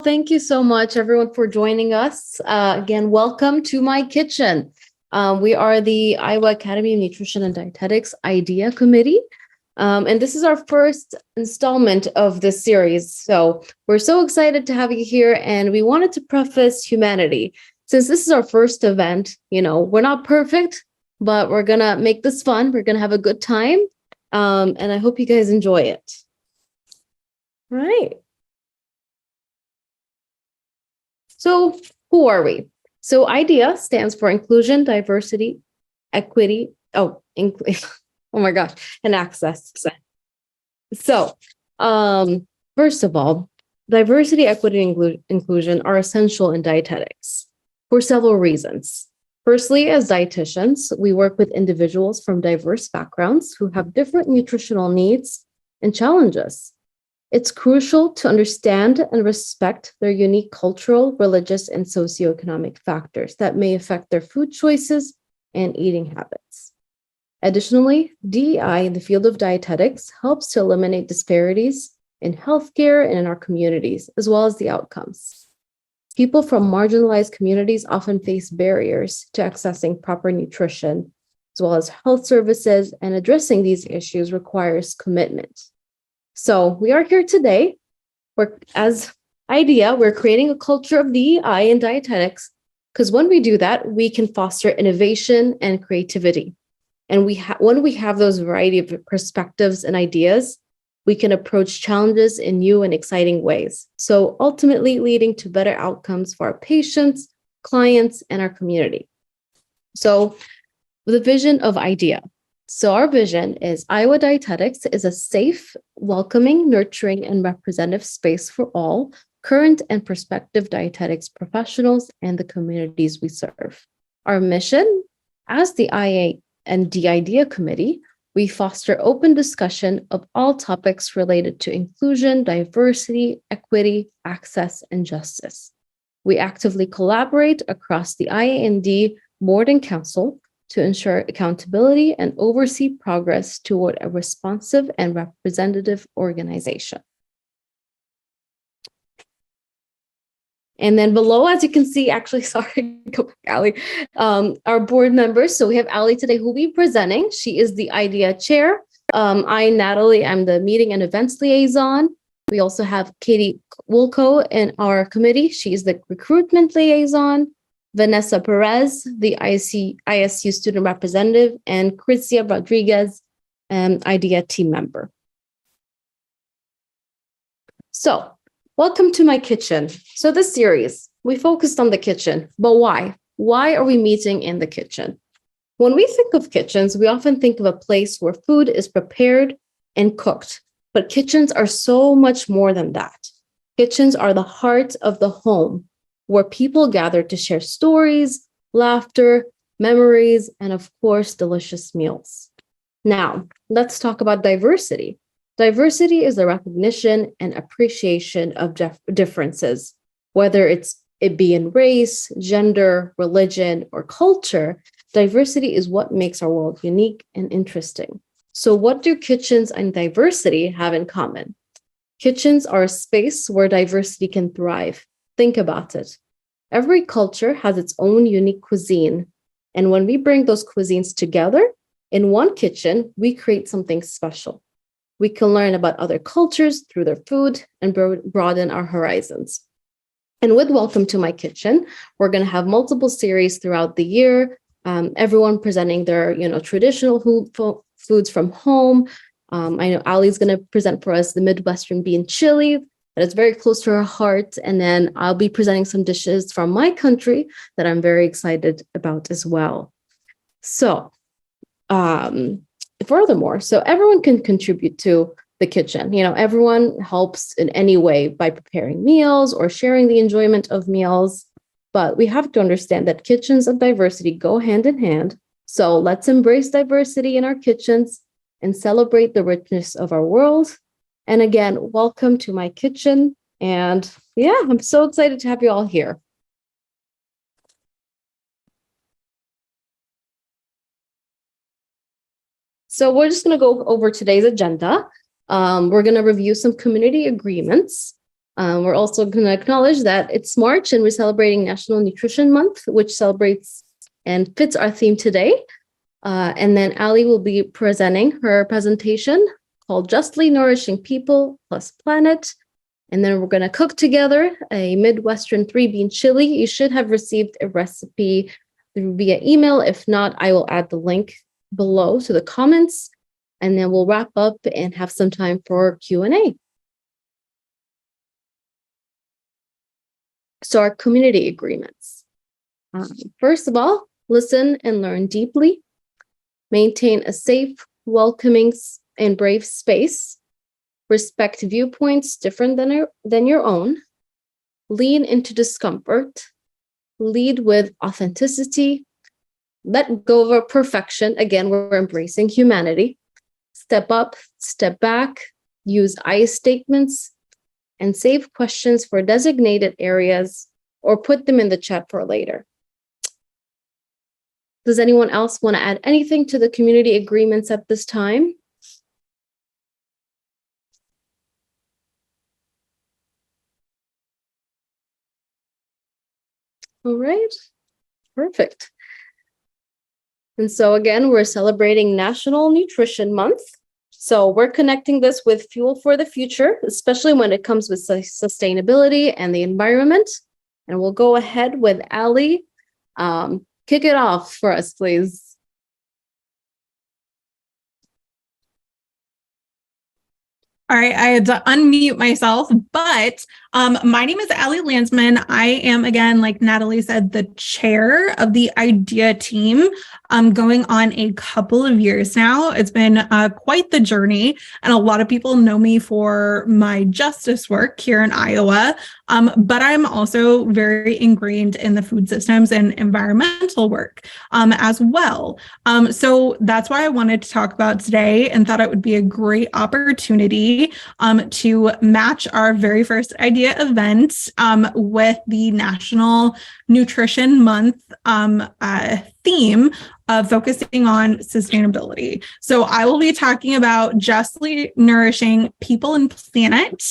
Thank you so much, everyone, for joining us. Again, welcome to my kitchen. We are the Iowa Academy of Nutrition and Dietetics IDEA Committee. And this is our first installment of this series. So we're so excited to have you here. And we wanted to preface humanity. Since this is our first event, we're not perfect, but we're going to make this fun. We're going to have a good time. And I hope you guys enjoy it. All right. So who are we? So IDEA stands for Inclusion, Diversity, Equity. Oh my gosh, and Access. So first of all, diversity, equity, and inclusion are essential in dietetics for several reasons. Firstly, as dietitians, we work with individuals from diverse backgrounds who have different nutritional needs and challenges. It's crucial to understand and respect their unique cultural, religious, and socioeconomic factors that may affect their food choices and eating habits. Additionally, DEI in the field of dietetics helps to eliminate disparities in healthcare and in our communities, as well as the outcomes. People from marginalized communities often face barriers to accessing proper nutrition, as well as health services, and addressing these issues requires commitment. So we are here today. As IDEA, we're creating a culture of DEI in dietetics, because when we do that, we can foster innovation and creativity. And when we have those variety of perspectives and ideas, we can approach challenges in new and exciting ways. So ultimately leading to better outcomes for our patients, clients, and our community. So the vision of IDEA. So our vision is Iowa Dietetics is a safe, welcoming, nurturing, and representative space for all current and prospective dietetics professionals and the communities we serve. Our mission, as the IA and DIDEA Committee, we foster open discussion of all topics related to inclusion, diversity, equity, access, and justice. We actively collaborate across the IA&D Board and Council to ensure accountability and oversee progress toward a responsive and representative organization. And then below, as you can see, actually, sorry, go back, Ali, our board members. So we have Ali today who will be presenting. She is the IDEA chair. Natalie, I'm the meeting and events liaison. We also have Katie Wilco in our committee. She's the recruitment liaison. Vanessa Perez, the ISU student representative, and Crisia Rodriguez, IDEA team member. So, welcome to my kitchen. So this series, we focused on the kitchen, but why? Why are we meeting in the kitchen? When we think of kitchens, we often think of a place where food is prepared and cooked, but kitchens are so much more than that. Kitchens are the heart of the home, where people gather to share stories, laughter, memories, and of course, delicious meals. Now, let's talk about diversity. Diversity is the recognition and appreciation of differences, whether it be in race, gender, religion, or culture. Diversity is what makes our world unique and interesting. So what do kitchens and diversity have in common? Kitchens are a space where diversity can thrive. Think about it. Every culture has its own unique cuisine. And when we bring those cuisines together in one kitchen, we create something special. We can learn about other cultures through their food and broaden our horizons. And with Welcome to My Kitchen, we're going to have multiple series throughout the year, everyone presenting their traditional foods from home. I know Ali's going to present for us the Midwestern bean chili. That is very close to her heart. And then I'll be presenting some dishes from my country that I'm very excited about as well. So furthermore, so everyone can contribute to the kitchen. Everyone helps in any way by preparing meals or sharing the enjoyment of meals. But we have to understand that kitchens and diversity go hand in hand. So let's embrace diversity in our kitchens and celebrate the richness of our world. And again, welcome to my kitchen. And yeah, I'm so excited to have you all here. So we're just going to go over today's agenda. We're going to review some community agreements. We're also going to acknowledge that it's March and we're celebrating National Nutrition Month, which celebrates and fits our theme today. And then Ali will be presenting her presentation called Justly Nourishing People plus Planet. And then we're going to cook together a Midwestern 3-bean chili. You should have received a recipe via email. If not, I will add the link below to the comments. And then we'll wrap up and have some time for Q&A. So our community agreements. First of all, listen and learn deeply. Maintain a safe, welcoming, and brave space. Respect viewpoints different than your own. Lean into discomfort. Lead with authenticity. Let go of perfection. Again, we're embracing humanity. Step up, step back. Use I statements. And save questions for designated areas or put them in the chat for later. Does anyone else want to add anything to the community agreements at this time? All right, perfect. And so again, we're celebrating National Nutrition Month. So we're connecting this with Fuel for the Future, especially when it comes with sustainability and the environment. And we'll go ahead with Ali. Kick it off for us, please. All right, I had to unmute myself, but my name is Ali Landsman. I am, again, like Natalie said, the chair of the IDEA team. Going on a couple of years now. It's been quite the journey, and a lot of people know me for my justice work here in Iowa, but I'm also very ingrained in the food systems and environmental work as well. So that's why I wanted to talk about today and thought it would be a great opportunity to match our very first IDEA event with the National Nutrition Month theme of focusing on sustainability. So I will be talking about justly nourishing people and planet.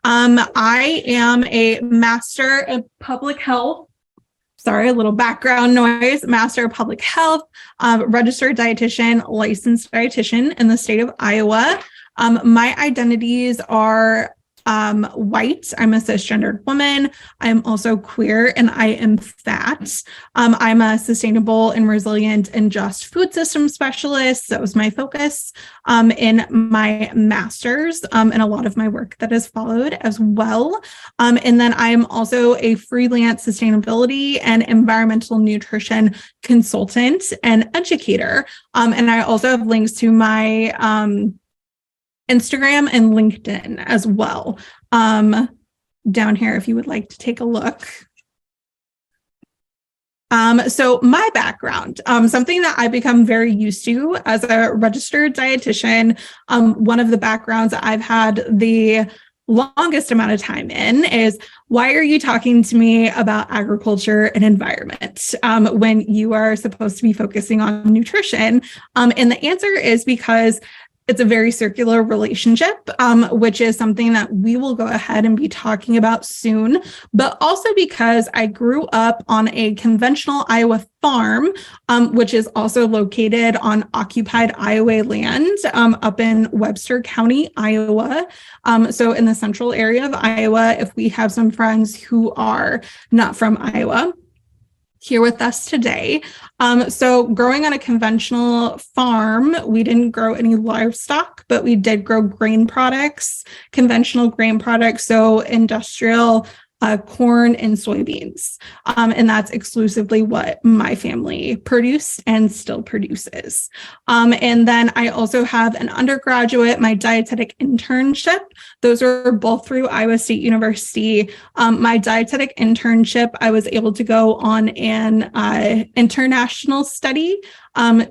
I am a master of public health. Sorry, a little background noise. Master of Public Health, registered dietitian, licensed dietitian in the state of Iowa. My identities are white. I'm a cisgendered woman. I'm also queer, and I am fat. I'm a sustainable and resilient and just food system specialist. That was my focus in my master's and a lot of my work that has followed as well. And then I am also a freelance sustainability and environmental nutrition consultant and educator. And I also have links to my Instagram and LinkedIn as well, down here if you would like to take a look. So my background, something that I've become very used to as a registered dietitian, one of the backgrounds I've had the longest amount of time in is, why are you talking to me about agriculture and environment when you are supposed to be focusing on nutrition? And the answer is because it's a very circular relationship, which is something that we will go ahead and be talking about soon, but also because I grew up on a conventional Iowa farm, which is also located on occupied Iowa land up in Webster County, Iowa. So in the central area of Iowa, if we have some friends who are not from Iowa here with us today. So growing on a conventional farm, we didn't grow any livestock, but we did grow grain products, conventional grain products, so industrial corn and soybeans. And that's exclusively what my family produced and still produces. And then I also have an undergraduate, my dietetic internship. Those are both through Iowa State University. My dietetic internship, I was able to go on an international study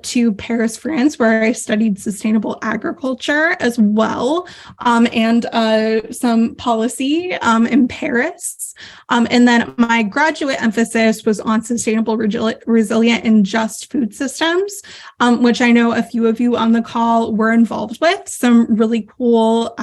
to Paris, France, where I studied sustainable agriculture as well, and some policy in Paris. And then my graduate emphasis was on sustainable, resilient, and just food systems, which I know a few of you on the call were involved with. Some really cool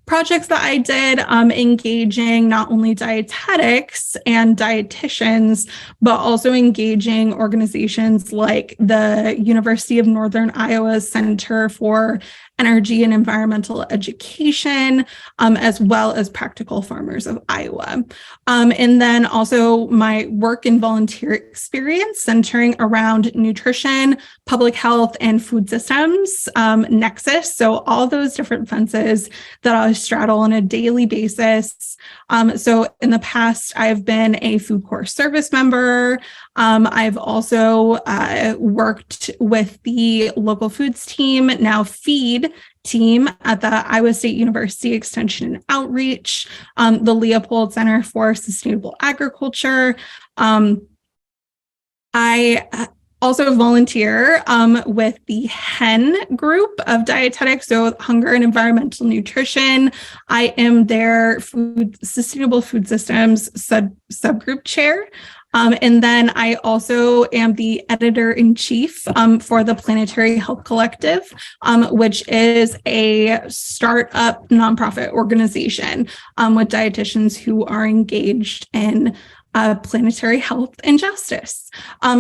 projects that I did, engaging not only dietetics and dietitians, but also engaging organizations like the University of Northern Iowa's Center for Energy and Environmental Education, as well as Practical Farmers of Iowa. And then also my work and volunteer experience centering around nutrition, public health, and food systems nexus. So all those different fences that I straddle on a daily basis. So in the past, I've been a food corps service member. I've also worked with the local foods team, now feed team at the Iowa State University Extension and Outreach, the Leopold Center for Sustainable Agriculture. I also volunteer with the HEN group of dietetics, so Hunger and Environmental Nutrition. I am their Sustainable Food Systems subgroup chair. And then I also am the editor-in-chief for the Planetary Health Collective, which is a startup nonprofit organization with dietitians who are engaged in planetary health and justice.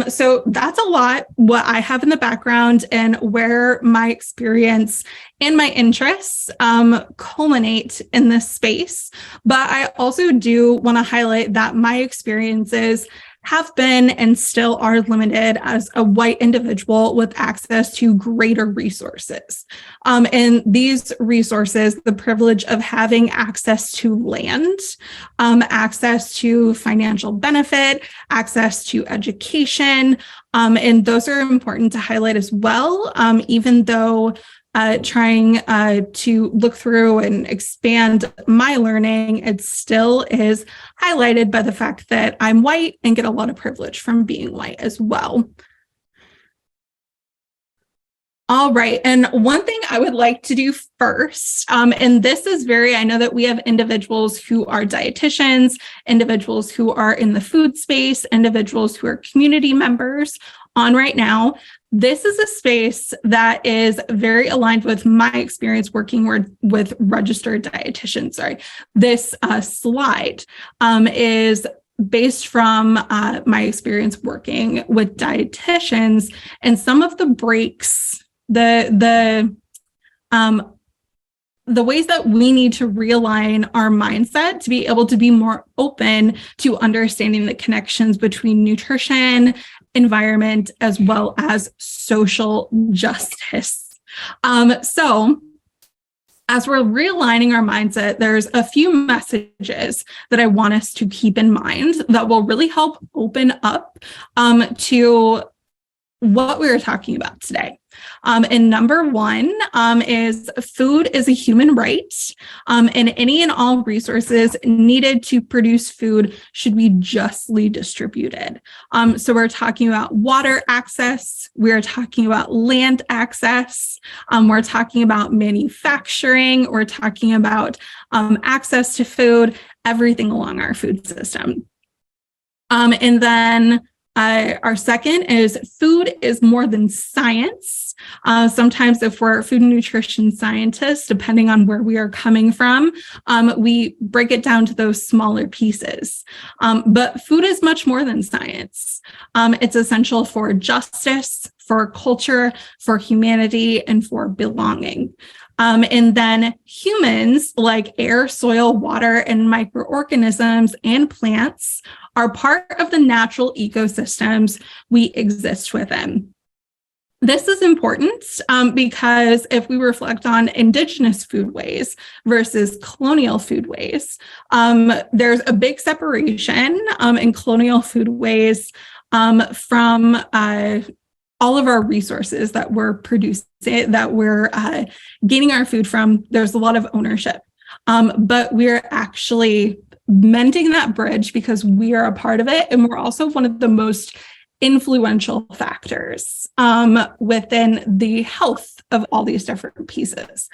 So that's a lot what I have in the background and where my experience and my interests culminate in this space. But I also do want to highlight that my experiences have been and still are limited as a white individual with access to greater resources. And these resources, the privilege of having access to land, access to financial benefit, access to education, and those are important to highlight as well, even though trying to look through and expand my learning, it still is highlighted by the fact that I'm white and get a lot of privilege from being white as well. All right. And one thing I would like to do first, and this is I know that we have individuals who are dietitians, individuals who are in the food space, individuals who are community members on right now. This is a space that is very aligned with my experience working with registered dietitians. Sorry, this slide is based from my experience working with dietitians and some of the breaks, the ways that we need to realign our mindset to be able to be more open to understanding the connections between nutrition, environment, as well as social justice. So as we're realigning our mindset, there's a few messages that I want us to keep in mind that will really help open up to what we were talking about today. And number one is food is a human right, and any and all resources needed to produce food should be justly distributed. So we're talking about water access, we're talking about land access, we're talking about manufacturing, we're talking about access to food, everything along our food system. And then our second is food is more than science. Sometimes if we're food and nutrition scientists, depending on where we are coming from, we break it down to those smaller pieces. But food is much more than science. It's essential for justice, for culture, for humanity, and for belonging. And then humans like air, soil, water, and microorganisms and plants are part of the natural ecosystems we exist within. This is important because if we reflect on indigenous foodways versus colonial foodways, there's a big separation in colonial foodways from all of our resources that we're producing, that we're gaining our food from. There's a lot of ownership, but we're actually mending that bridge because we are a part of it. And we're also one of the most influential factors within the health of all these different pieces.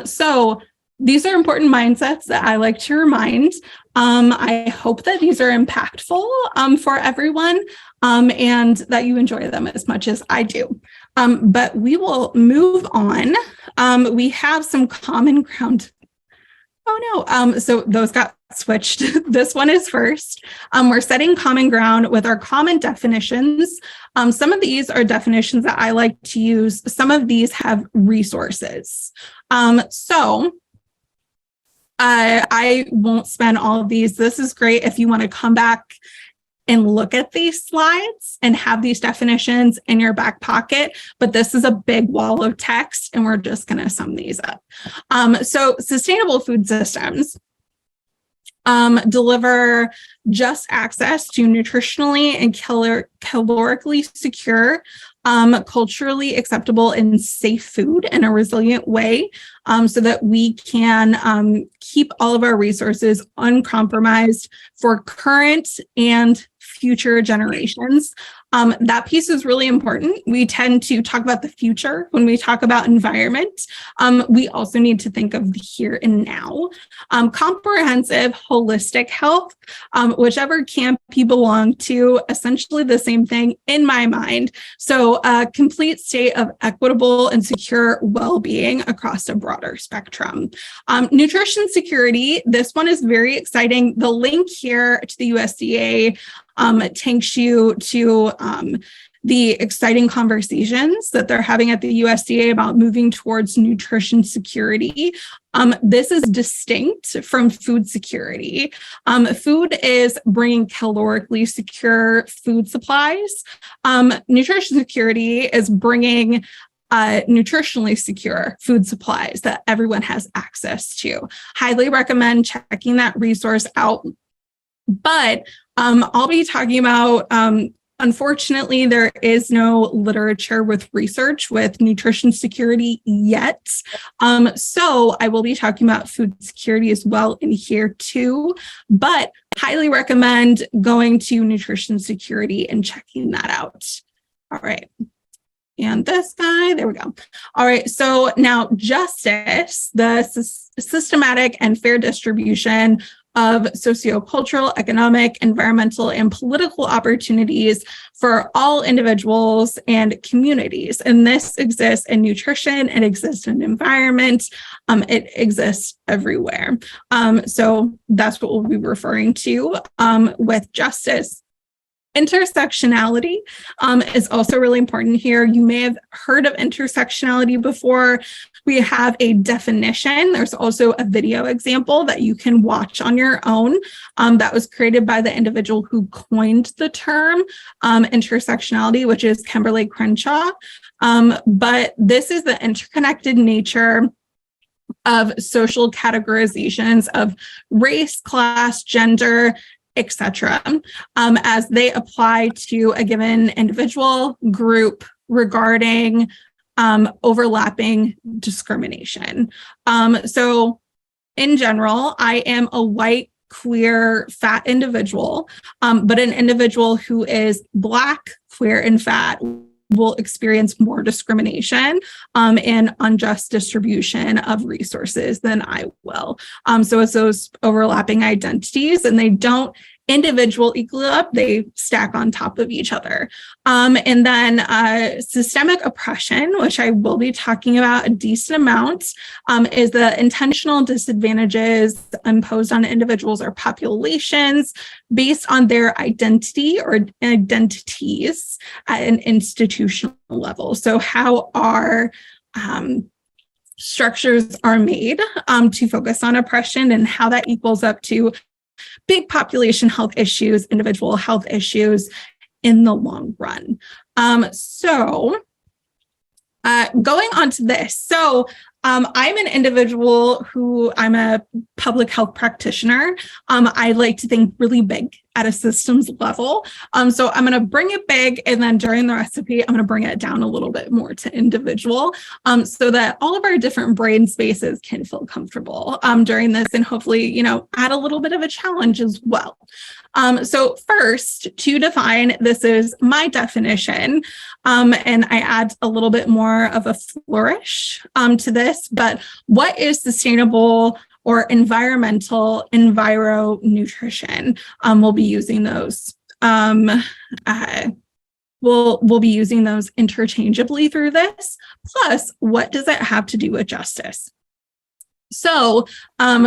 So these are important mindsets that I like to remind. I hope that these are impactful for everyone and that you enjoy them as much as I do. But we will move on. We have some common ground. Oh no. So those got switched. This one is first. We're setting common ground with our common definitions. Some of these are definitions that I like to use. Some of these have resources. I won't spend all of these. This is great if you want to come back and look at these slides and have these definitions in your back pocket, but this is a big wall of text and we're just going to sum these up. So sustainable food systems deliver just access to nutritionally and calorically secure, culturally acceptable and safe food in a resilient way, so that we can keep all of our resources uncompromised for current and future generations. That piece is really important. We tend to talk about the future when we talk about environment. We also need to think of the here and now. Comprehensive, holistic health, whichever camp you belong to, essentially the same thing in my mind. So a complete state of equitable and secure well-being across a broader spectrum. Nutrition security, this one is very exciting. The link here to the USDA takes you to the exciting conversations that they're having at the USDA about moving towards nutrition security. This is distinct from food security. Food is bringing calorically secure food supplies. Nutrition security is bringing nutritionally secure food supplies that everyone has access to. Highly recommend checking that resource out. But I'll be talking about, unfortunately, there is no literature with research with nutrition security yet. So I will be talking about food security as well in here too, but highly recommend going to nutrition security and checking that out. All right. And this guy, there we go. All right, so now justice, the systematic and fair distribution of sociocultural, economic, environmental, and political opportunities for all individuals and communities. And this exists in nutrition, it exists in environment, it exists everywhere. So that's what we'll be referring to with justice. Intersectionality is also really important here. You may have heard of intersectionality before. We have a definition. There's also a video example that you can watch on your own that was created by the individual who coined the term intersectionality, which is Kimberly Crenshaw. But this is the interconnected nature of social categorizations of race, class, gender, etc., as they apply to a given individual group regarding overlapping discrimination. So in general, I am a white, queer, fat individual, but an individual who is Black, queer, and fat will experience more discrimination and unjust distribution of resources than I will. So it's those overlapping identities, and they don't individual equal up, they stack on top of each other. And then systemic oppression, which I will be talking about a decent amount, is the intentional disadvantages imposed on individuals or populations based on their identity or identities at an institutional level. So how our structures are made to focus on oppression and how that equals up to big population health issues, individual health issues in the long run. Going on to this. So I'm an individual who I'm a public health practitioner. I like to think really big at a systems level. So I'm going to bring it big, and then during the recipe, I'm going to bring it down a little bit more to individual, so that all of our different brain spaces can feel comfortable during this, and hopefully, add a little bit of a challenge as well. So first, to define, this is my definition, and I add a little bit more of a flourish to this, but what is sustainable or environmental enviro-nutrition? We'll be using those. We'll be using those interchangeably through this. Plus, what does it have to do with justice? So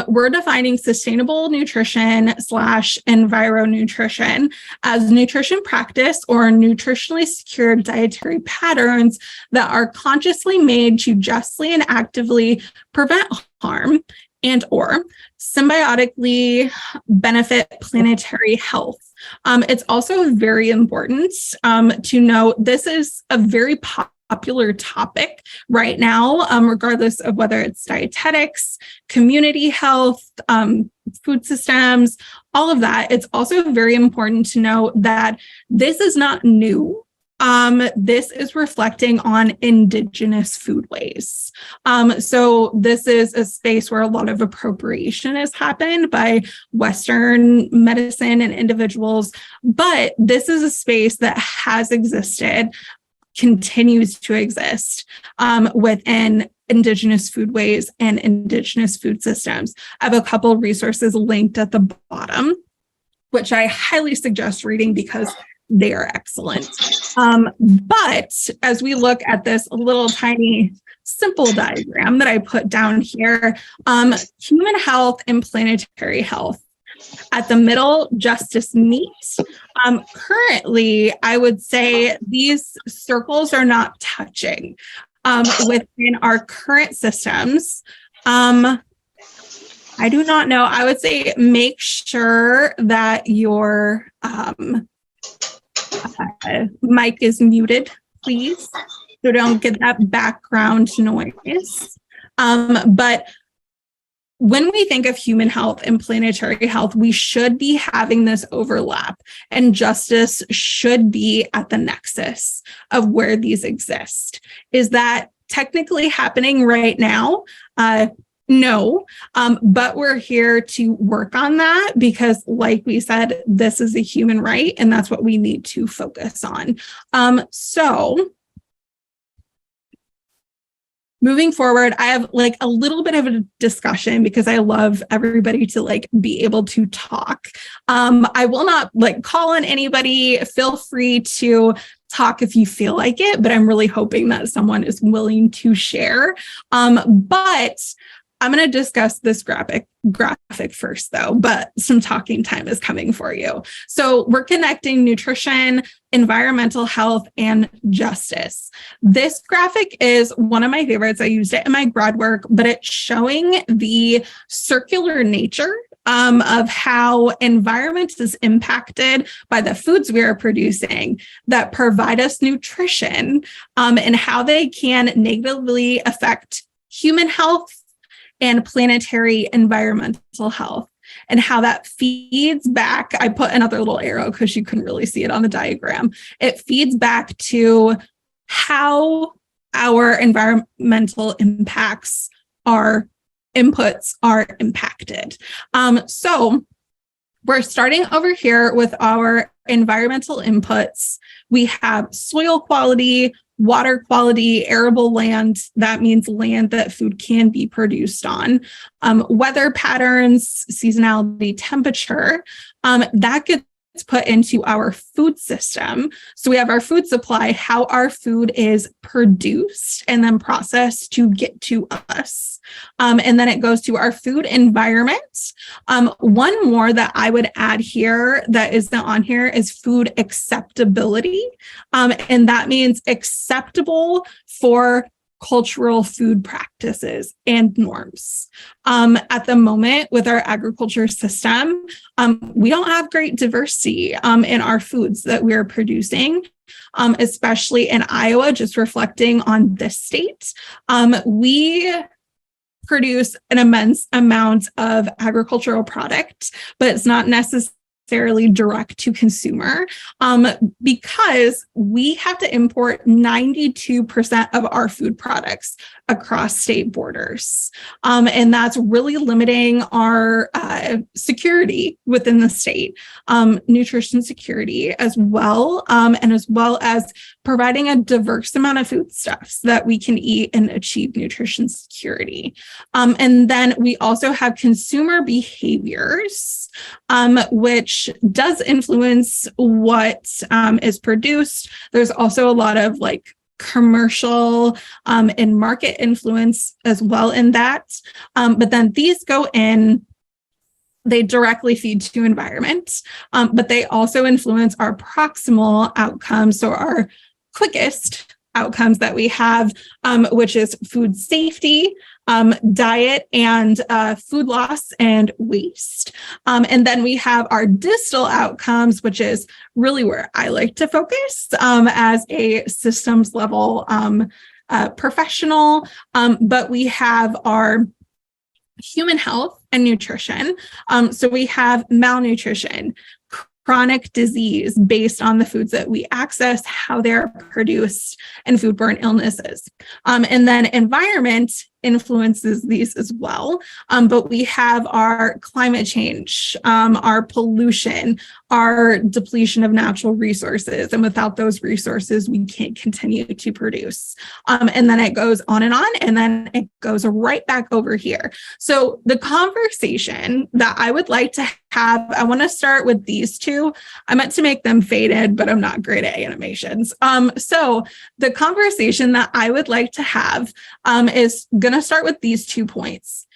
we're defining sustainable nutrition / environutrition as nutrition practice or nutritionally secured dietary patterns that are consciously made to justly and actively prevent harm and or symbiotically benefit planetary health. It's also very important to know this is a very popular topic right now, regardless of whether it's dietetics, community health, food systems, all of that. It's also very important to know that this is not new. This is reflecting on indigenous foodways. So this is a space where a lot of appropriation has happened by Western medicine and individuals, but this is a space that has existed, continues to exist within indigenous foodways and indigenous food systems. I have a couple of resources linked at the bottom, which I highly suggest reading because they are excellent. But as we look at this little tiny simple diagram that I put down here, human health and planetary health. At the middle, justice meet. Currently, I would say these circles are not touching within our current systems. I do not know. I would say make sure that your mic is muted, please, so don't get that background noise. But when we think of human health and planetary health, we should be having this overlap, and justice should be at the nexus of where these exist. Is that technically happening right now? No, but we're here to work on that because, like we said, this is a human right, and that's what we need to focus on. So moving forward, I have like a little bit of a discussion because I love everybody to like be able to talk. I will not like call on anybody. Feel free to talk if you feel like it, but I'm really hoping that someone is willing to share. But I'm going to discuss this graphic first, though, but some talking time is coming for you. So we're connecting nutrition, environmental health, and justice. This graphic is one of my favorites. I used it in my grad work, but it's showing the circular nature of how environment is impacted by the foods we are producing that provide us nutrition, and how they can negatively affect human health and planetary environmental health, and how that feeds back. I put another little arrow because you couldn't really see it on the diagram. It feeds back to how our environmental impacts, our inputs are impacted. So we're starting over here with our environmental inputs. We have soil quality, water quality, arable land. That means land that food can be produced on. Weather patterns, seasonality, temperature. That gets put into our food system. So we have our food supply, how our food is produced and then processed to get to us. And then it goes to our food environment. One more that I would add here that isn't on here is food acceptability. And that means acceptable for cultural food practices and norms. At the moment with our agriculture system, we don't have great diversity in our foods that we're producing, especially in Iowa, just reflecting on this state. We produce an immense amount of agricultural product, but it's not necessarily direct to consumer, because we have to import 92% of our food products across state borders. And that's really limiting our security within the state, nutrition security as well, and as well as providing a diverse amount of foodstuffs that we can eat and achieve nutrition security. And then we also have consumer behaviors, which does influence what is produced. There's also a lot of like commercial and market influence as well in that. But then these go in, they directly feed to environment, but they also influence our proximal outcomes, so our quickest outcomes that we have, which is food safety, diet, and food loss and waste. And then we have our distal outcomes, which is really where I like to focus as a systems level professional. But we have our human health and nutrition. So we have malnutrition, chronic disease based on the foods that we access, how they're produced, and foodborne illnesses. And then environment influences these as well. But we have our climate change, our pollution, our depletion of natural resources. And without those resources, we can't continue to produce. And then it goes on, and then it goes right back over here. So the conversation that I would like to have, I want to start with these two. I meant to make them faded, but I'm not great at animations. So the conversation that I would like to have is going to start with these 2 points.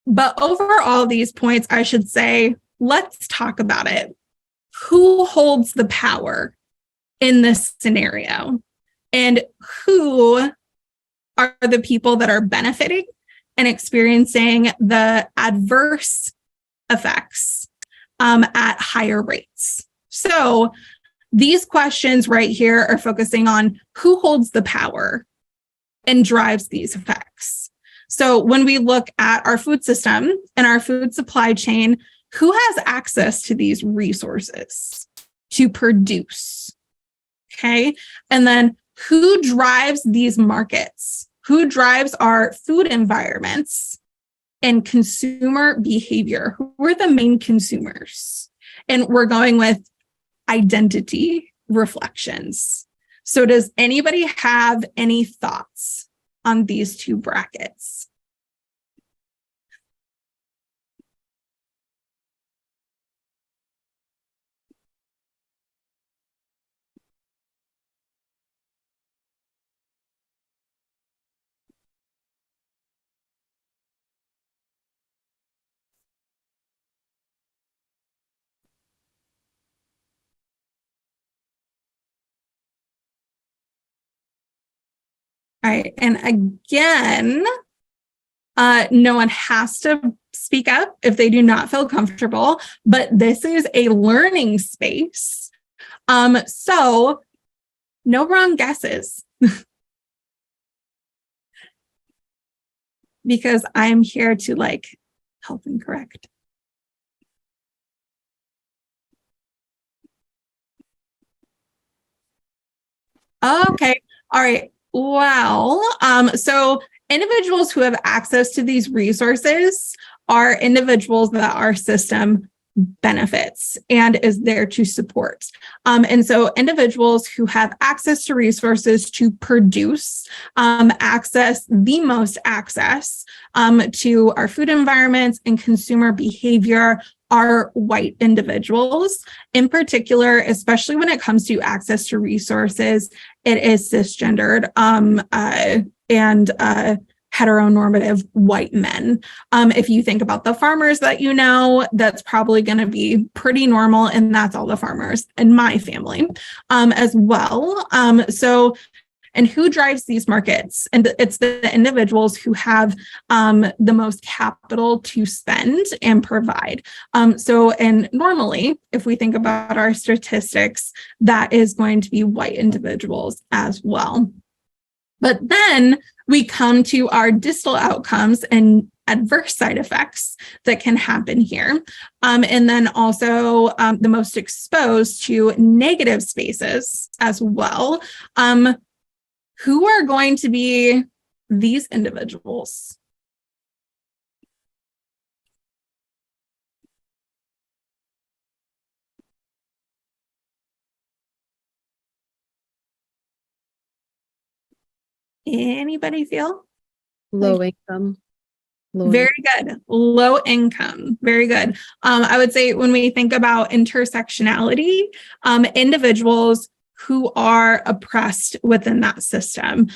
But over all these points, I should say, let's talk about it. Who holds the power in this scenario? And who are the people that are benefiting and experiencing the adverse effects at higher rates? So these questions right here are focusing on who holds the power and drives these effects. So when we look at our food system and our food supply chain, who has access to these resources to produce? Okay. And then who drives these markets? Who drives our food environments and consumer behavior? Who are the main consumers? And we're going with identity reflections. So does anybody have any thoughts on these 2 brackets? All right. And again, no one has to speak up if they do not feel comfortable, but this is a learning space. So no wrong guesses. Because I'm here to help and correct. Okay. All right. Well, so individuals who have access to these resources are individuals that our system benefits and is there to support. And so individuals who have access to resources to produce, access the most access to our food environments and consumer behavior are white individuals. In particular, especially when it comes to access to resources, it is cisgendered and heteronormative white men. If you think about the farmers that you know, that's probably going to be pretty normal, and that's all the farmers in my family as well. And who drives these markets? And it's the individuals who have the most capital to spend and provide. And normally, if we think about our statistics, that is going to be white individuals as well. But then we come to our distal outcomes and adverse side effects that can happen here. And then also the most exposed to negative spaces as well. Who are going to be these individuals? Anybody feel? Low income. Very good. Low income. Very good. I would say when we think about intersectionality, individuals who are oppressed within that system.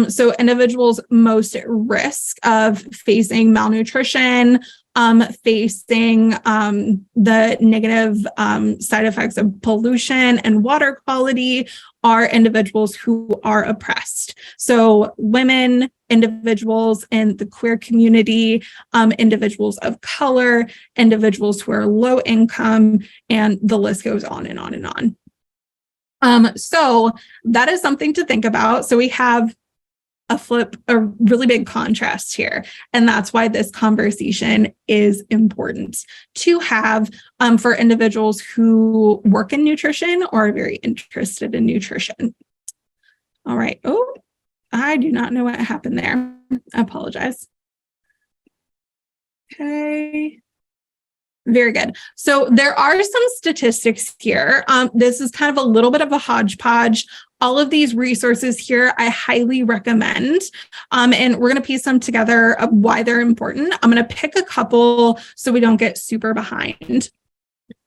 So individuals most at risk of facing malnutrition, facing the negative side effects of pollution and water quality are individuals who are oppressed. So women, individuals in the queer community, individuals of color, individuals who are low income, and the list goes on and on and on. So that is something to think about. So we have a really big contrast here. And that's why this conversation is important to have for individuals who work in nutrition or are very interested in nutrition. All right. Oh, I do not know what happened there. I apologize. Okay. Very good. So there are some statistics here. This is kind of a little bit of a hodgepodge. All of these resources here, I highly recommend. And we're going to piece them together of why they're important. I'm going to pick a couple so we don't get super behind.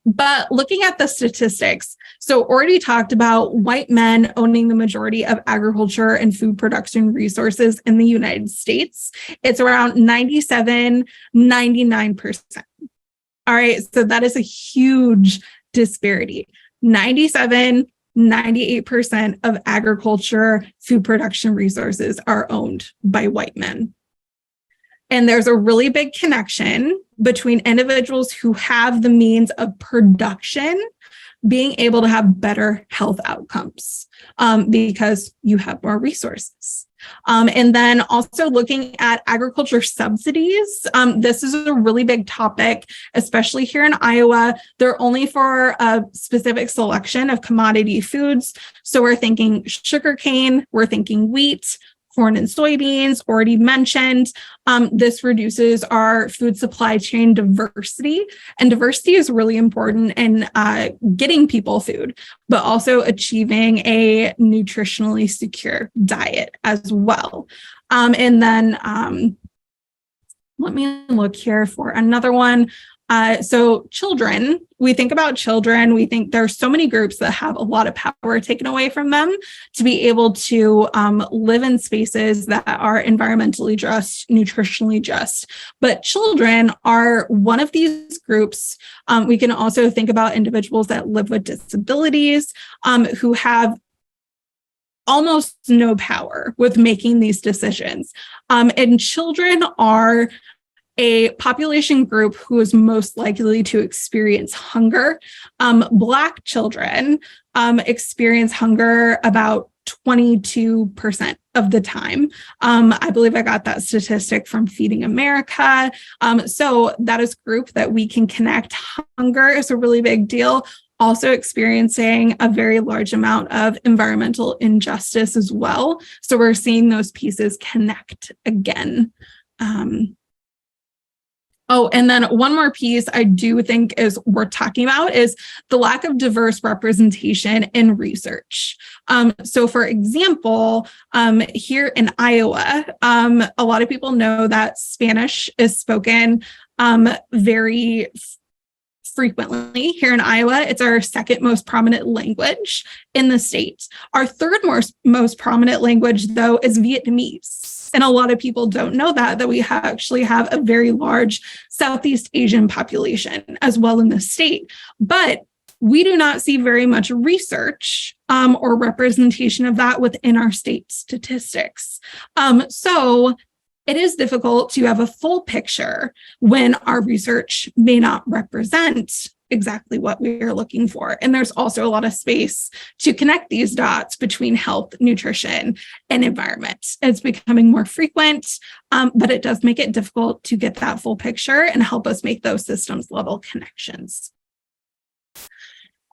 But looking at the statistics, so already talked about white men owning the majority of agriculture and food production resources in the United States. It's around 97, 99%. All right, so that is a huge disparity. 97, 98% of agriculture, food production resources are owned by white men. And there's a really big connection between individuals who have the means of production being able to have better health outcomes because you have more resources. And then also looking at agriculture subsidies. This is a really big topic, especially here in Iowa. They're only for a specific selection of commodity foods. So we're thinking sugarcane, we're thinking wheat, corn and soybeans, already mentioned. This reduces our food supply chain diversity. And diversity is really important in getting people food, but also achieving a nutritionally secure diet as well. And then let me look here for another one. So children, we think about children, we think there's so many groups that have a lot of power taken away from them to be able to live in spaces that are environmentally just, nutritionally just. But children are one of these groups. We can also think about individuals that live with disabilities who have almost no power with making these decisions. And children are a population group who is most likely to experience hunger. Black children experience hunger about 22% of the time. I believe I got that statistic from Feeding America. So that is a group that we can connect. Hunger is a really big deal. Also experiencing a very large amount of environmental injustice as well. So we're seeing those pieces connect again. Oh, and then one more piece I do think is worth talking about is the lack of diverse representation in research. So for example, here in Iowa, a lot of people know that Spanish is spoken very frequently here in Iowa. It's our second most prominent language in the state. Our third most prominent language, though, is Vietnamese. And a lot of people don't know that we actually have a very large Southeast Asian population as well in the state. But we do not see very much research or representation of that within our state statistics. So it is difficult to have a full picture when our research may not represent exactly what we are looking for. And there's also a lot of space to connect these dots between health, nutrition, and environment. It's becoming more frequent, but it does make it difficult to get that full picture and help us make those systems level connections.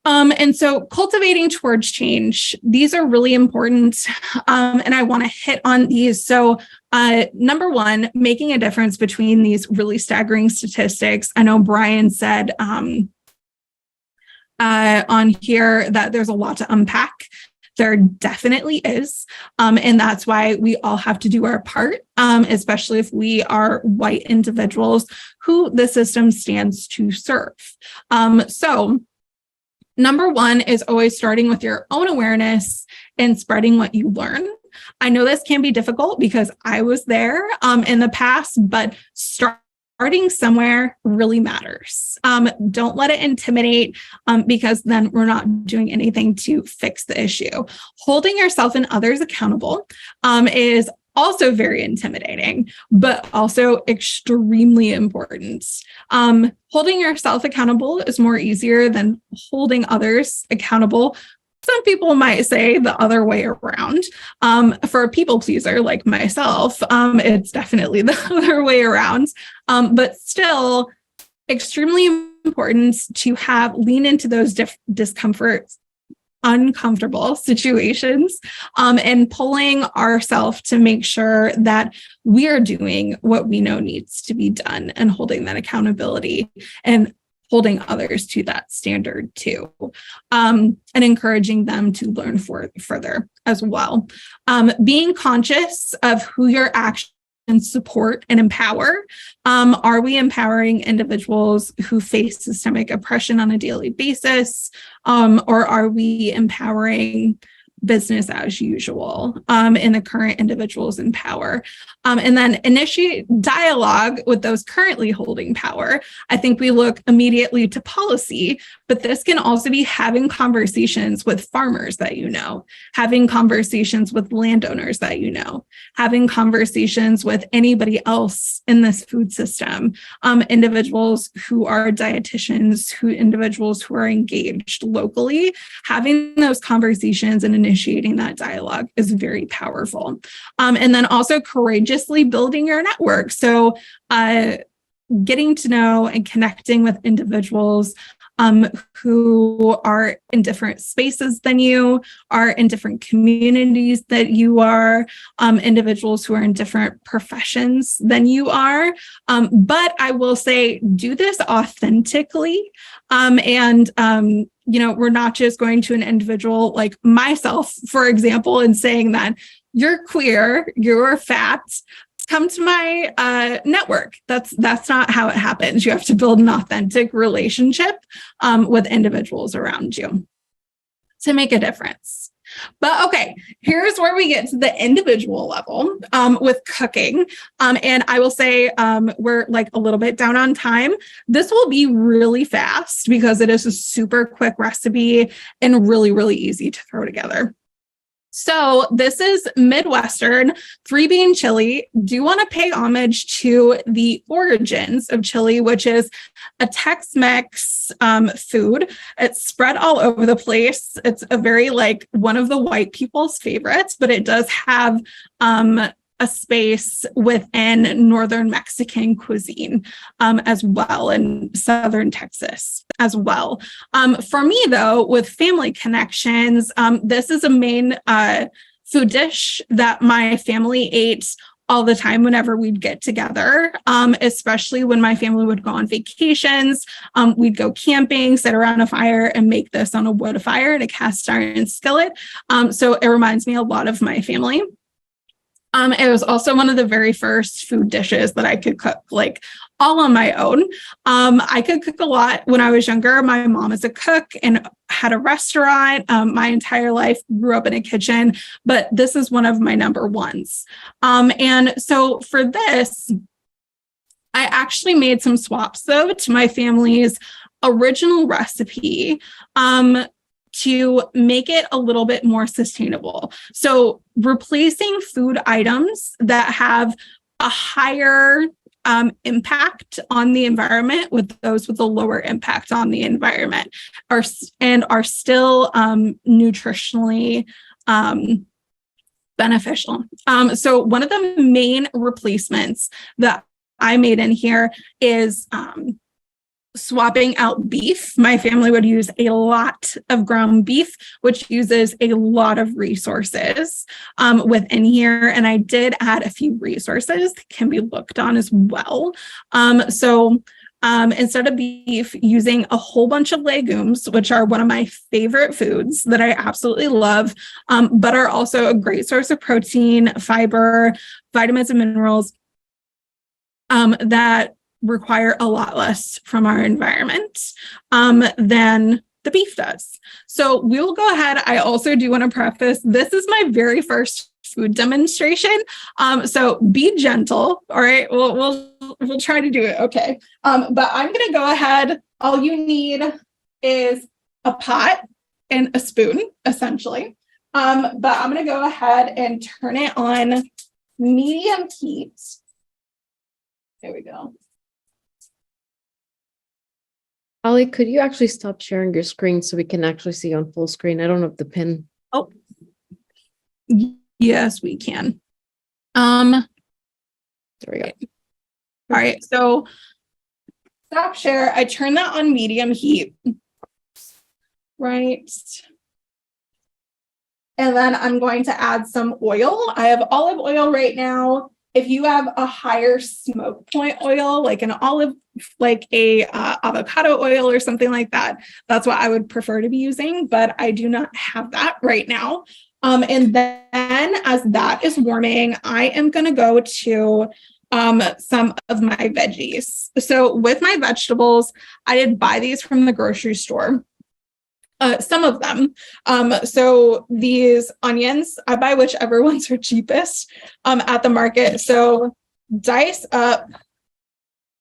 And so cultivating towards change, these are really important. And I want to hit on these. So number one, making a difference between these really staggering statistics. I know Brian said on here that there's a lot to unpack. There definitely is. And that's why we all have to do our part, especially if we are white individuals who the system stands to serve. So Number one is always starting with your own awareness and spreading what you learn. I know this can be difficult because I was there in the past, but starting somewhere really matters. Don't let it intimidate because then we're not doing anything to fix the issue. Holding yourself and others accountable is also very intimidating, but also extremely important. Holding yourself accountable is more easier than holding others accountable. Some people might say the other way around. For a people pleaser like myself, it's definitely the other way around. But still, extremely important to lean into those discomforts, uncomfortable situations, and pulling ourselves to make sure that we are doing what we know needs to be done and holding that accountability and holding others to that standard too, and encouraging them to learn further as well. Being conscious of who your actions support and empower. Are we empowering individuals who face systemic oppression on a daily basis? Or are we empowering business as usual in the current individuals in power? And then initiate dialogue with those currently holding power. I think we look immediately to policy, but this can also be having conversations with farmers that you know, having conversations with landowners that you know, having conversations with anybody else in this food system, individuals who are dietitians, individuals who are engaged locally. Having those conversations and initiating that dialogue is very powerful. And then also courageously building your network. So getting to know and connecting with individuals who are in different spaces than you, are in different communities that you are, individuals who are in different professions than you are. But I will say, do this authentically. We're not just going to an individual like myself, for example, and saying that you're queer, you're fat, come to my network. That's not how it happens. You have to build an authentic relationship with individuals around you to make a difference. But okay, here's where we get to the individual level with cooking. And I will say we're like a little bit down on time. This will be really fast because it is a super quick recipe and really, really easy to throw together. So this is Midwestern 3-bean chili. Do want to pay homage to the origins of chili, which is a Tex-Mex food. It's spread all over the place. It's a very one of the white people's favorites, but it does have a space within Northern Mexican cuisine as well, and Southern Texas as well. For me, though, with family connections, this is a main food dish that my family ate all the time whenever we'd get together, especially when my family would go on vacations. We'd go camping, sit around a fire, and make this on a wood fire in a cast iron skillet. So it reminds me a lot of my family. It was also one of the very first food dishes that I could cook all on my own. I could cook a lot when I was younger. My mom is a cook and had a restaurant. My entire life grew up in a kitchen, but this is one of my number ones. And so for this, I actually made some swaps though to my family's original recipe. To make it a little bit more sustainable. So replacing food items that have a higher impact on the environment with those with a lower impact on the environment are still nutritionally beneficial. So one of the main replacements that I made in here is swapping out beef. My family would use a lot of ground beef, which uses a lot of resources within here. And I did add a few resources that can be looked on as well. So instead of beef, using a whole bunch of legumes, which are one of my favorite foods that I absolutely love, but are also a great source of protein, fiber, vitamins, and minerals that require a lot less from our environment than the beef does. So we will go ahead. I also do want to preface, this is my very first food demonstration. So be gentle. All right. We'll try to do it. Okay. But I'm going to go ahead. All you need is a pot and a spoon, essentially. But I'm going to go ahead and turn it on medium heat. There we go. Ollie, could you actually stop sharing your screen so we can actually see on full screen? I don't have the pin. Oh, yes, we can. There we go. All right. So stop share. I turn that on medium heat. Right. And then I'm going to add some oil. I have olive oil right now. If you have a higher smoke point oil, like an olive, like a avocado oil or something like that, that's what I would prefer to be using, but I do not have that right now. And then as that is warming, I am going to go to some of my veggies. So with my vegetables, I did buy these from the grocery store. Some of them. So these onions, I buy whichever ones are cheapest at the market. So dice up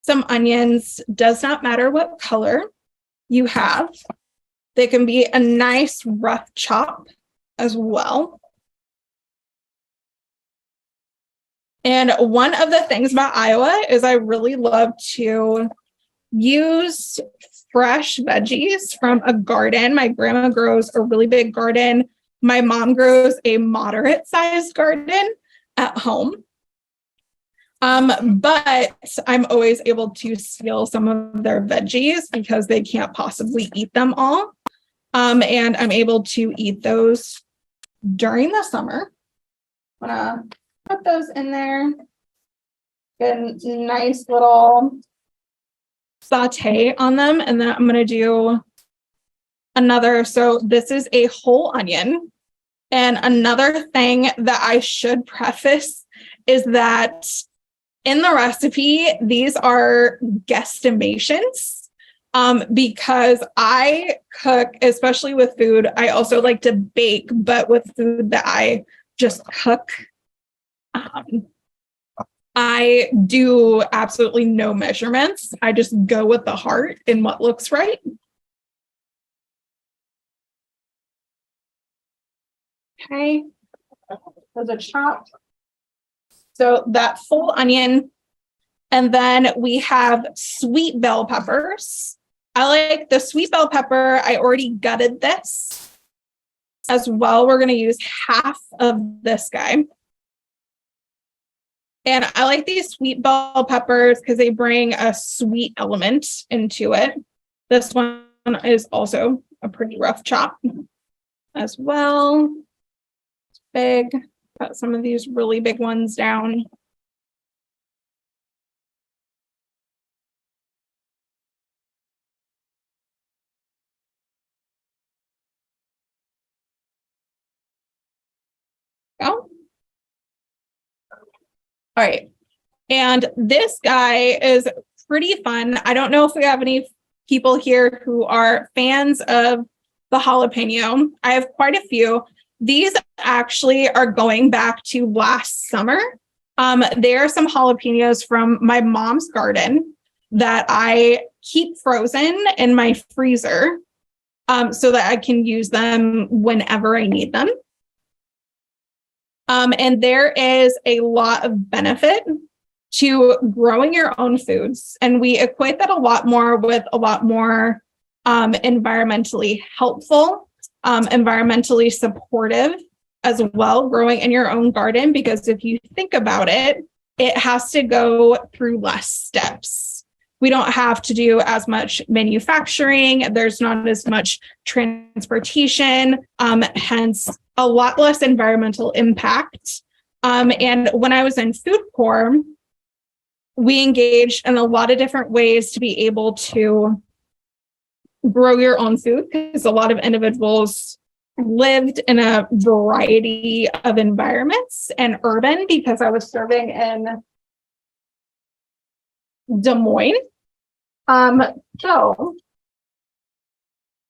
some onions, does not matter what color you have. They can be a nice rough chop as well. And one of the things about Iowa is I really love to use fresh veggies from a garden. My grandma grows a really big garden. My mom grows a moderate sized garden at home. But I'm always able to steal some of their veggies because they can't possibly eat them all. And I'm able to eat those during the summer. I'm gonna put those in there. Get a nice little saute on them, and then I'm going to do another. So this is a whole onion. And another thing that I should preface is that in the recipe, these are guesstimations because I cook, especially with food. I also like to bake, but with food that I just cook, I do absolutely no measurements. I just go with the heart and what looks right. Okay, those are chopped. So that full onion. And then we have sweet bell peppers. I like the sweet bell pepper. I already gutted this as well. We're going to use half of this guy. And I like these sweet bell peppers because they bring a sweet element into it. This one is also a pretty rough chop as well. It's big. Got some of these really big ones down. Go. All right. And this guy is pretty fun. I don't know if we have any people here who are fans of the jalapeno. I have quite a few. These actually are going back to last summer. There are some jalapenos from my mom's garden that I keep frozen in my freezer so that I can use them whenever I need them. And there is a lot of benefit to growing your own foods. And we equate that a lot more with a lot more environmentally helpful, environmentally supportive as well, growing in your own garden. Because if you think about it, it has to go through less steps. We don't have to do as much manufacturing. There's not as much transportation, hence a lot less environmental impact. And when I was in food corps, we engaged in a lot of different ways to be able to grow your own food, because a lot of individuals lived in a variety of environments and urban, because I was serving in Des Moines. So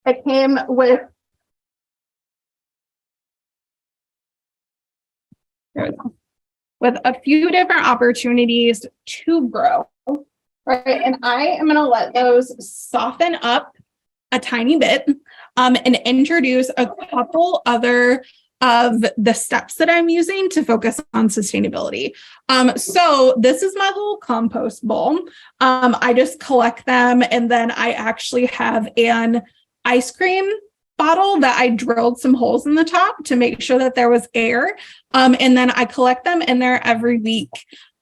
It came with a few different opportunities to grow, right? And I am going to let those soften up a tiny bit, and introduce a couple other of the steps that I'm using to focus on sustainability. So this is my little compost bowl. I just collect them, and then I actually have an ice cream bottle that I drilled some holes in the top to make sure that there was air. And then I collect them in there every week.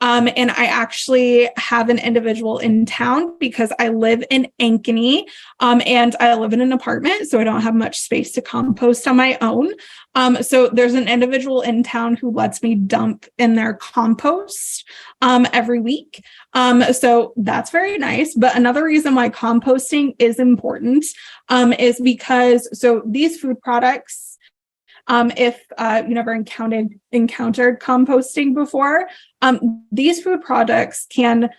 And I actually have an individual in town because I live in Ankeny, and I live in an apartment, so I don't have much space to compost on my own. So there's an individual in town who lets me dump in their compost every week. So that's very nice. But another reason why composting is important is because these food products, if you never encountered composting before, these food products can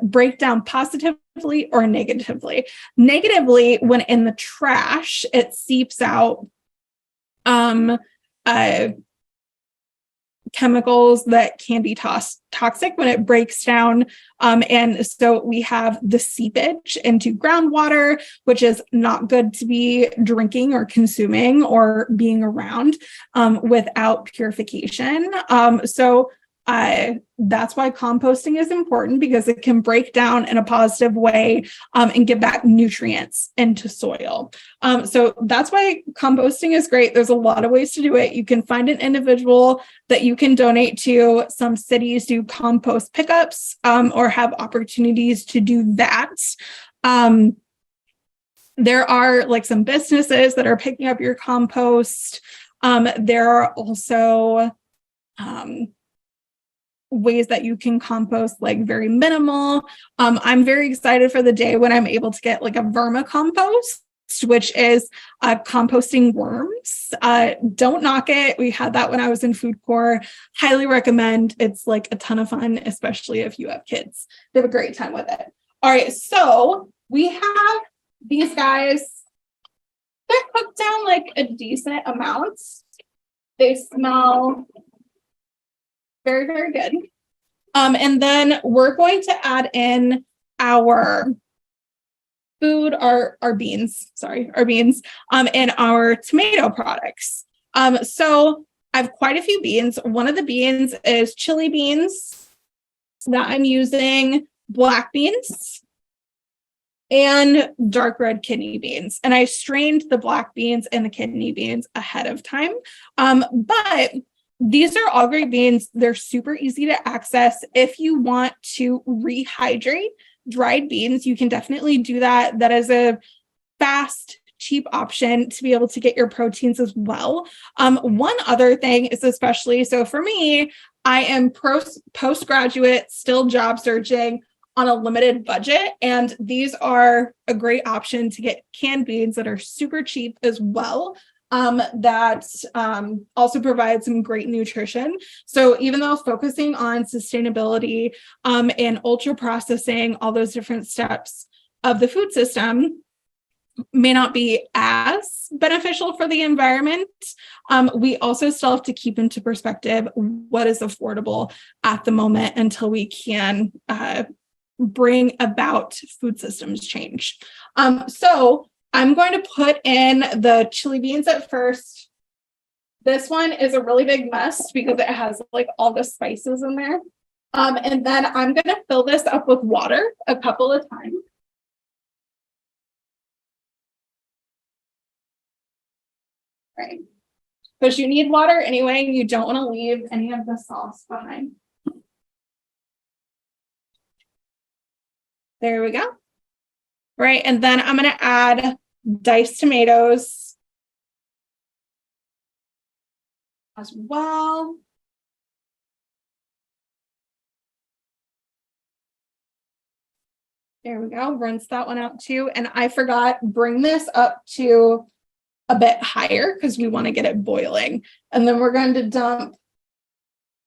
break down positively or negatively. Negatively, when in the trash, it seeps out chemicals that can be toxic when it breaks down. And so we have the seepage into groundwater, which is not good to be drinking or consuming or being around without purification. So that's why composting is important, because it can break down in a positive way and give back nutrients into soil. So that's why composting is great. There's a lot of ways to do it. You can find an individual that you can donate to. Some cities do compost pickups or have opportunities to do that. There are like some businesses that are picking up your compost. There are also ways that you can compost like very minimal. I'm very excited for the day when I'm able to get like a vermicompost, which is composting worms. Don't knock it. We had that when I was in food corps. Highly recommend. It's like a ton of fun, especially if you have kids. They have a great time with it. All right, so we have these guys. They're cooked down like a decent amount. They smell very, very good. And then we're going to add in our beans, and our tomato products. So I have quite a few beans. One of the beans is chili beans that I'm using, black beans, and dark red kidney beans. And I strained the black beans and the kidney beans ahead of time. But these are all great beans. They're super easy to access. If you want to rehydrate dried beans, you can definitely do that. That is a fast, cheap option to be able to get your proteins as well. One other thing is, especially so for me, I am postgraduate, still job searching on a limited budget, and these are a great option to get canned beans that are super cheap as well. That also provides some great nutrition. So even though focusing on sustainability and ultra processing, all those different steps of the food system may not be as beneficial for the environment, we also still have to keep into perspective what is affordable at the moment until we can bring about food systems change. So I'm going to put in the chili beans at first. This one is a really big mess because it has like all the spices in there. And then I'm going to fill this up with water a couple of times. Right. Because you need water anyway. You don't want to leave any of the sauce behind. There we go. Right, and then I'm going to add diced tomatoes as well. There we go. Rinse that one out too. And I forgot, bring this up to a bit higher because we want to get it boiling. And then we're going to dump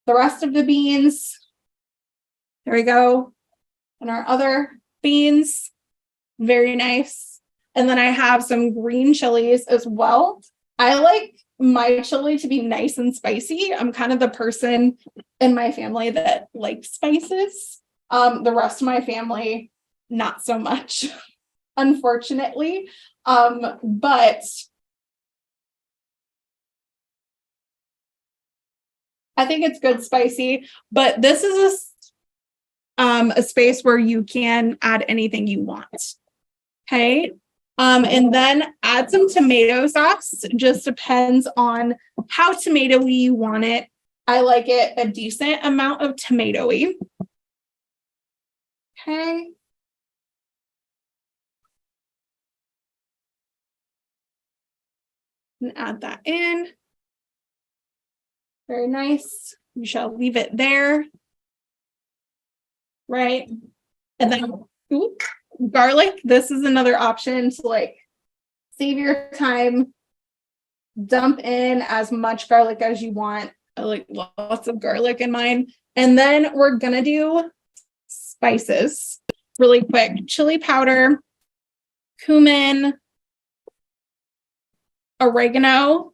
the rest of the beans. There we go. And our other beans. Very nice. And then I have some green chilies as well. I like my chili to be nice and spicy. I'm kind of the person in my family that likes spices. The rest of my family, not so much, unfortunately. But I think it's good spicy, but this is a space where you can add anything you want. Okay. And then add some tomato sauce. Just depends on how tomatoey you want it. I like it a decent amount of tomatoey. Okay. And add that in. Very nice. You shall leave it there. Right. And then garlic. This is another option to like save your time. Dump in as much garlic as you want. I like lots of garlic in mine. And then we're gonna do spices really quick. Chili powder, cumin, oregano,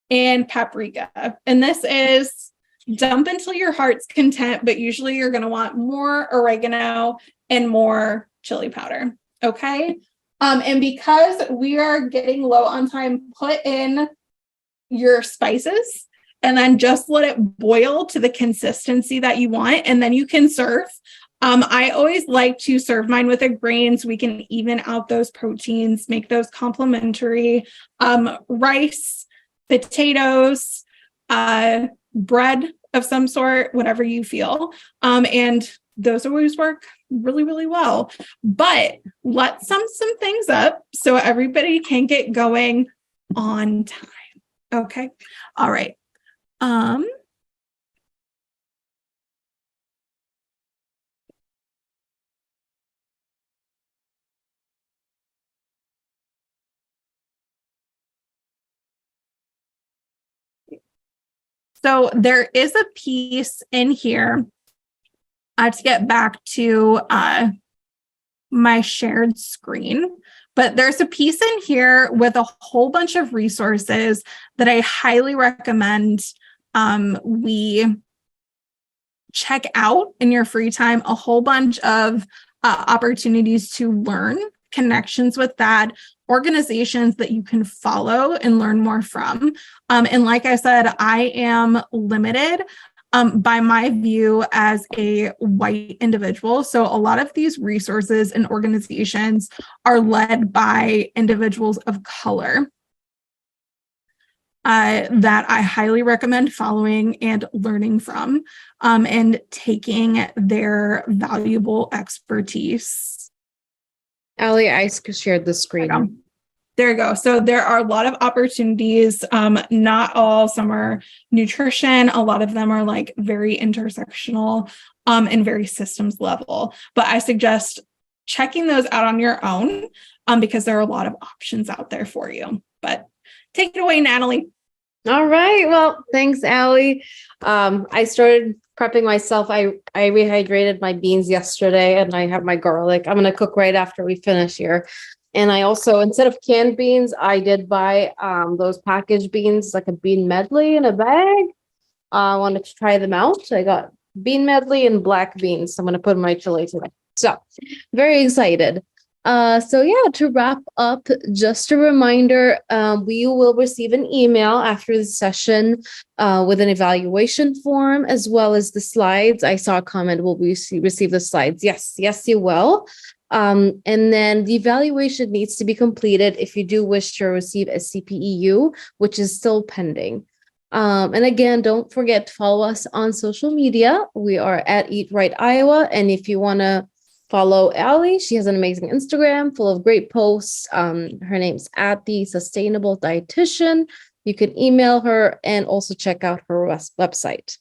and paprika. And this is dump until your heart's content, but usually you're going to want more oregano and more chili powder. Okay. And because we are getting low on time, put in your spices and then just let it boil to the consistency that you want. And then you can serve. I always like to serve mine with a grain so we can even out those proteins, make those complementary. Rice, potatoes, bread of some sort, whatever you feel. And those always work really, really well. But let's sum some things up so everybody can get going on time. Okay. All right. So there is a piece in here to get back to my shared screen, but there's a piece in here with a whole bunch of resources that I highly recommend we check out in your free time, a whole bunch of opportunities to learn, connections with that, organizations that you can follow and learn more from. And like I said, I am limited by my view as a white individual. So a lot of these resources and organizations are led by individuals of color that I highly recommend following and learning from and taking their valuable expertise. Allie, I shared the screen. There you go. So there are a lot of opportunities, not all, some are nutrition. A lot of them are like very intersectional and very systems level. But I suggest checking those out on your own because there are a lot of options out there for you. But take it away, Natalie. All right. Well, thanks, Allie. I started prepping myself. I rehydrated my beans yesterday and I have my garlic. I'm going to cook right after we finish here. And I also, instead of canned beans, I did buy those packaged beans, like a bean medley in a bag. I wanted to try them out. I got bean medley and black beans. So I'm going to put in my chili today. So very excited. So yeah, to wrap up, just a reminder, we will receive an email after the session with an evaluation form as well as the slides. I saw a comment, will we receive the slides? Yes, you will. And then the evaluation needs to be completed if you do wish to receive a CPEU, which is still pending. And again, don't forget to follow us on social media. We are at Eat Right Iowa. And if you want to follow Allie, she has an amazing Instagram full of great posts. Her name's at the Sustainable Dietitian. You can email her and also check out her website.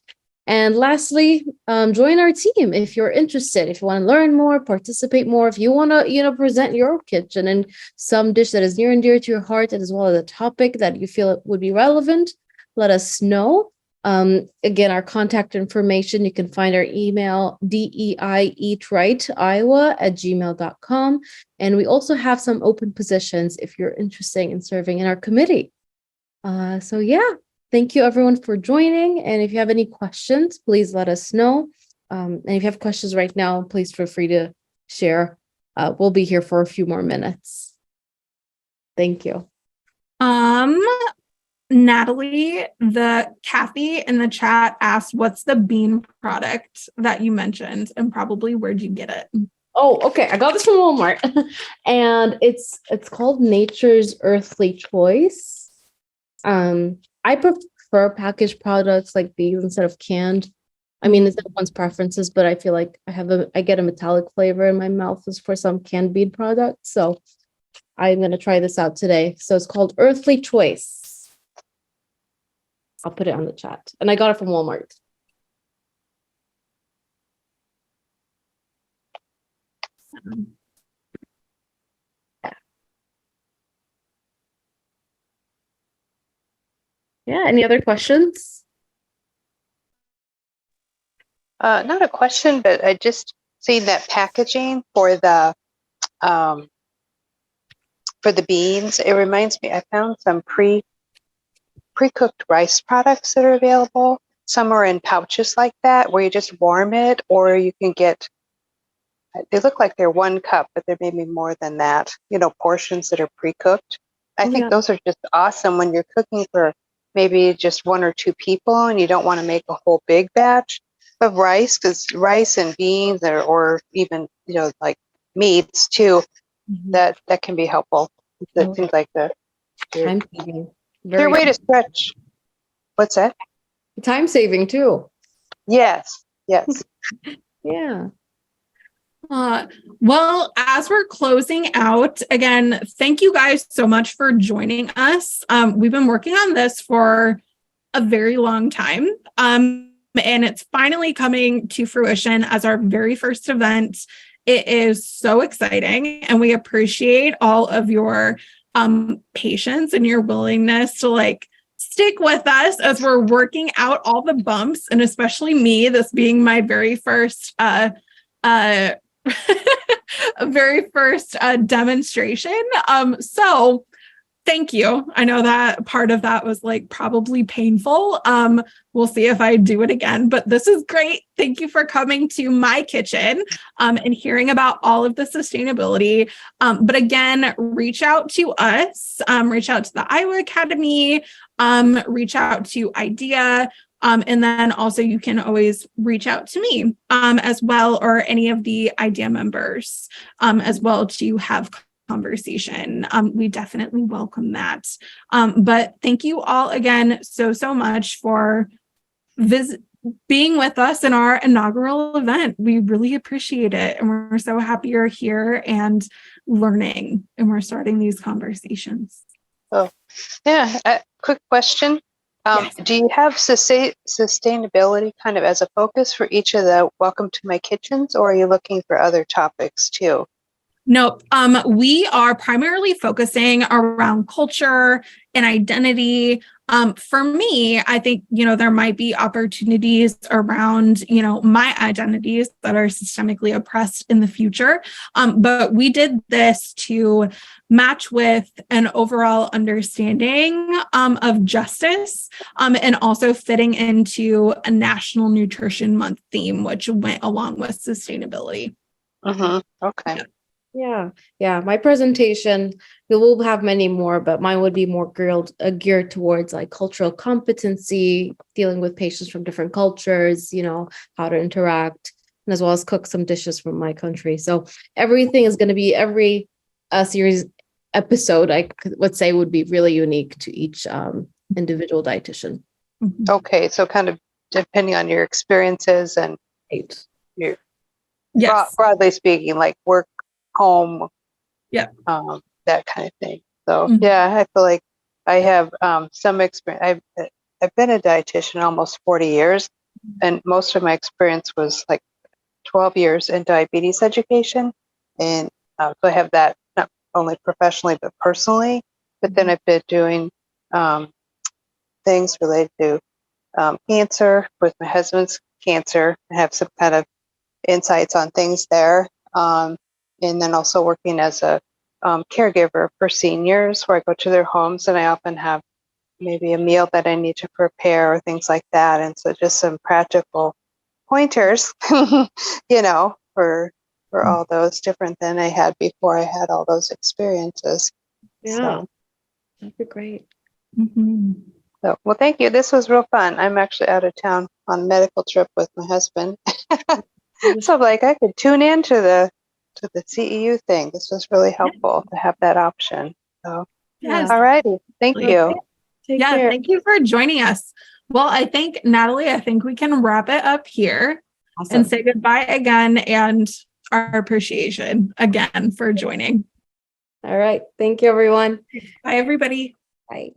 And lastly, join our team if you're interested, if you want to learn more, participate more, if you want to, present your kitchen and some dish that is near and dear to your heart, and as well as a topic that you feel would be relevant, let us know. Again, our contact information, you can find our email, deieatrightiowa@gmail.com. And we also have some open positions if you're interested in serving in our committee. So yeah, thank you everyone for joining. And if you have any questions, please let us know. And if you have questions right now, please feel free to share. We'll be here for a few more minutes. Thank you. Natalie, Kathy in the chat asked, what's the bean product that you mentioned and probably where'd you get it? Oh, okay. I got this from Walmart and it's called Nature's Earthly Choice. I prefer packaged products like these instead of canned. I mean, it's everyone's preferences, but I feel like I get a metallic flavor in my mouth as for some canned bean products. So I'm going to try this out today. So it's called Earthly Choice. I'll put it on the chat. And I got it from Walmart. Yeah. Any other questions? Not a question, but I just seen that packaging for the beans. It reminds me, I found some pre-cooked rice products that are available. Some are in pouches like that where you just warm it, or you can get, they look like they're 1 cup, but there may be more than that, portions that are pre-cooked. I think those are just awesome when you're cooking for maybe just 1 or 2 people and you don't want to make a whole big batch of rice, because rice and beans or even, like meats too, that can be helpful. Things like that. Time saving. Their way to stretch. What's that? Time saving too. Yes. Yeah. Well, as we're closing out, again, thank you guys so much for joining us. We've been working on this for a very long time. And it's finally coming to fruition as our very first event. It is so exciting, and we appreciate all of your patience and your willingness to stick with us as we're working out all the bumps, and especially me, this being my very first demonstration. So thank you. I know that part of that was probably painful. We'll see if I do it again, but this is great. Thank you for coming to my kitchen and hearing about all of the sustainability. But again, reach out to us, reach out to the Iowa Academy, reach out to IDEA. And then also you can always reach out to me as well, or any of the IDEA members as well to have conversation. We definitely welcome that. But thank you all again so much for being with us in our inaugural event. We really appreciate it. And we're so happy you're here and learning, and we're starting these conversations. Oh, yeah. Quick question. Yes. Do you have sustainability kind of as a focus for each of the Welcome to My Kitchens, or are you looking for other topics too? Nope. We are primarily focusing around culture and identity. For me, I think, there might be opportunities around, my identities that are systemically oppressed in the future. But we did this to match with an overall understanding of justice, and also fitting into a National Nutrition Month theme, which went along with sustainability. Okay. Yeah. My presentation, we will have many more, but mine would be more geared towards cultural competency, dealing with patients from different cultures, how to interact, and as well as cook some dishes from my country. So everything is going to be every series episode, I would say, would be really unique to each individual dietitian. Okay. So kind of depending on your experiences and your, broadly speaking, like work, home, that kind of thing. So I feel like I have some experience. I've been a dietitian almost 40 years, and most of my experience was 12 years in diabetes education, and so I have that not only professionally but personally. But then I've been doing things related to cancer with my husband's cancer. I have some kind of insights on things there. And then also working as a caregiver for seniors, where I go to their homes and I often have maybe a meal that I need to prepare or things like that. And so just some practical pointers, for all those, different than I had before I had all those experiences. Yeah, that'd be great. So, well, thank you. This was real fun. I'm actually out of town on a medical trip with my husband. So I'm like, I could tune in to the CEU thing. This was really helpful to have that option. So, Yes. all righty. Thank you. Take Yeah, care. thank you for joining us. Well, I think, Natalie, we can wrap it up here Awesome. and say goodbye again and our appreciation again for joining. All right. Thank you, everyone. Bye, everybody. Bye.